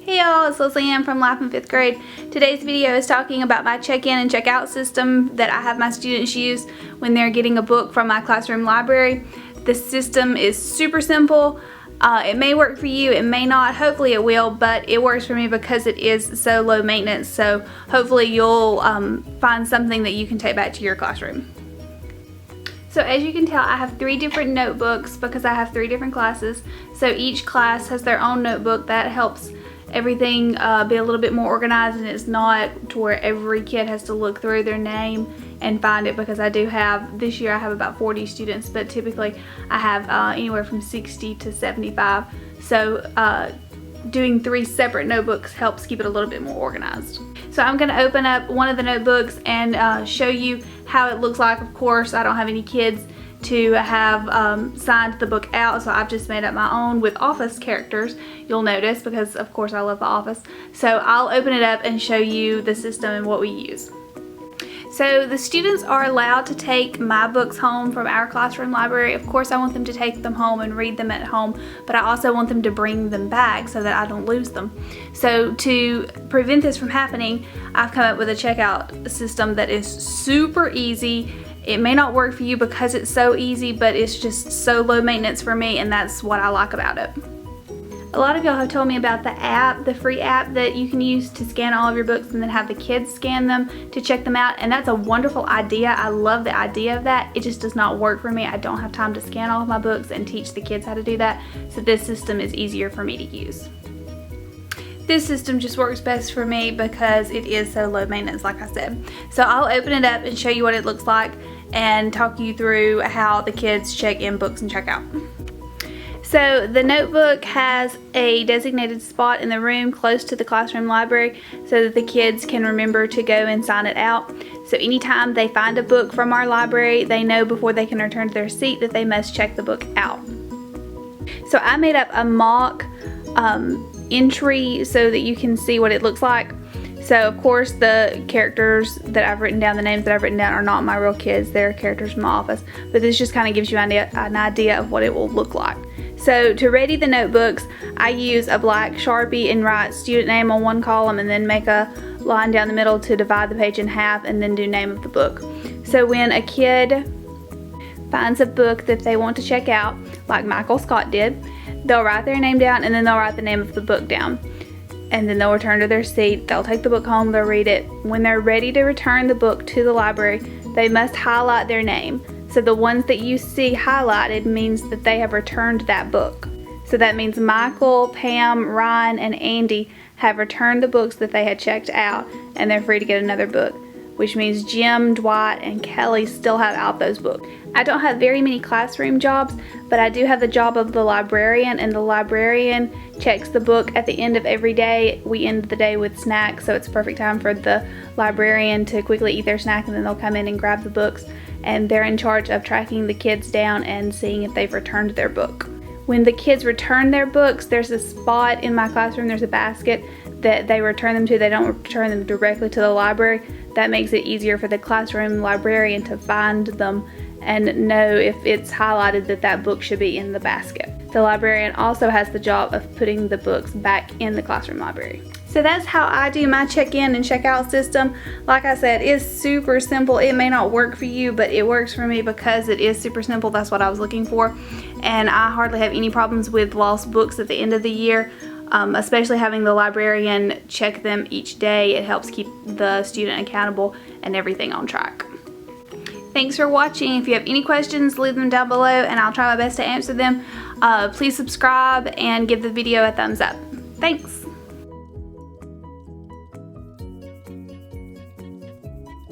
Hey y'all, it's Leslie Ann from Life in 5th grade. Today's video is talking about my check-in and check-out system that I have my students use when they're getting a book from my classroom library. The system is super simple. It may work for you, it may not, hopefully it will, but it works for me because it is so low maintenance, so hopefully you'll find something that you can take back to your classroom. So as you can tell, I have 3 different notebooks because I have 3 different classes. So each class has their own notebook. That helps everything be a little bit more organized, and it's not to where every kid has to look through their name and find it, because I do have, this year I have about 40 students, but typically I have anywhere from 60 to 75. So doing 3 separate notebooks helps keep it a little bit more organized. So I'm going to open up one of the notebooks and show you how it looks like. Of course, I don't have any kids to have signed the book out, so I've just made up my own with Office characters, you'll notice, because of course I love The Office. So I'll open it up and show you the system and what we use. So the students are allowed to take my books home from our classroom library. Of course I want them to take them home and read them at home, but I also want them to bring them back so that I don't lose them. So to prevent this from happening, I've come up with a checkout system that is super easy. It may not work for you because it's so easy, but it's just so low maintenance for me, and that's what I like about it. A lot of y'all have told me about the app, the free app that you can use to scan all of your books and then have the kids scan them to check them out, and that's a wonderful idea. I love the idea of that. It just does not work for me. I don't have time to scan all of my books and teach the kids how to do that, so this system is easier for me to use. This system just works best for me because it is so low maintenance, like I said. So I'll open it up and show you what it looks like and talk you through how the kids check in books and check out. So the notebook has a designated spot in the room close to the classroom library so that the kids can remember to go and sign it out. So anytime they find a book from our library, they know before they can return to their seat that they must check the book out. So I made up a mock entry so that you can see what it looks like. So of course the characters that I've written down, the names that I've written down, are not my real kids, they're characters from The Office, but this just kind of gives you an idea of what it will look like. So to ready the notebooks, I use a black Sharpie and write student name on one column and then make a line down the middle to divide the page in half and then do name of the book. So when a kid finds a book that they want to check out, like Michael Scott did, they'll write their name down and then they'll write the name of the book down. And then they'll return to their seat, they'll take the book home, they'll read it. When they're ready to return the book to the library, they must highlight their name. So the ones that you see highlighted means that they have returned that book. So that means Michael, Pam, Ryan, and Andy have returned the books that they had checked out, and they're free to get another book, which means Jim, Dwight, and Kelly still have out those books. I don't have very many classroom jobs, but I do have the job of the librarian, and the librarian checks the book at the end of every day. We end the day with snacks, so it's a perfect time for the librarian to quickly eat their snack, and then they'll come in and grab the books, and they're in charge of tracking the kids down and seeing if they've returned their book. When the kids return their books, there's a spot in my classroom, there's a basket that they return them to. They don't return them directly to the library. That makes it easier for the classroom librarian to find them and know if it's highlighted that that book should be in the basket. The librarian also has the job of putting the books back in the classroom library. So that's how I do my check-in and check-out system. Like I said, it's super simple. It may not work for you, but it works for me because it is super simple. That's what I was looking for. And I hardly have any problems with lost books at the end of the year, especially having the librarian check them each day. It helps keep the student accountable and everything on track. Thanks for watching. If you have any questions, leave them down below and I'll try my best to answer them. Please subscribe and give the video a thumbs up. Thanks.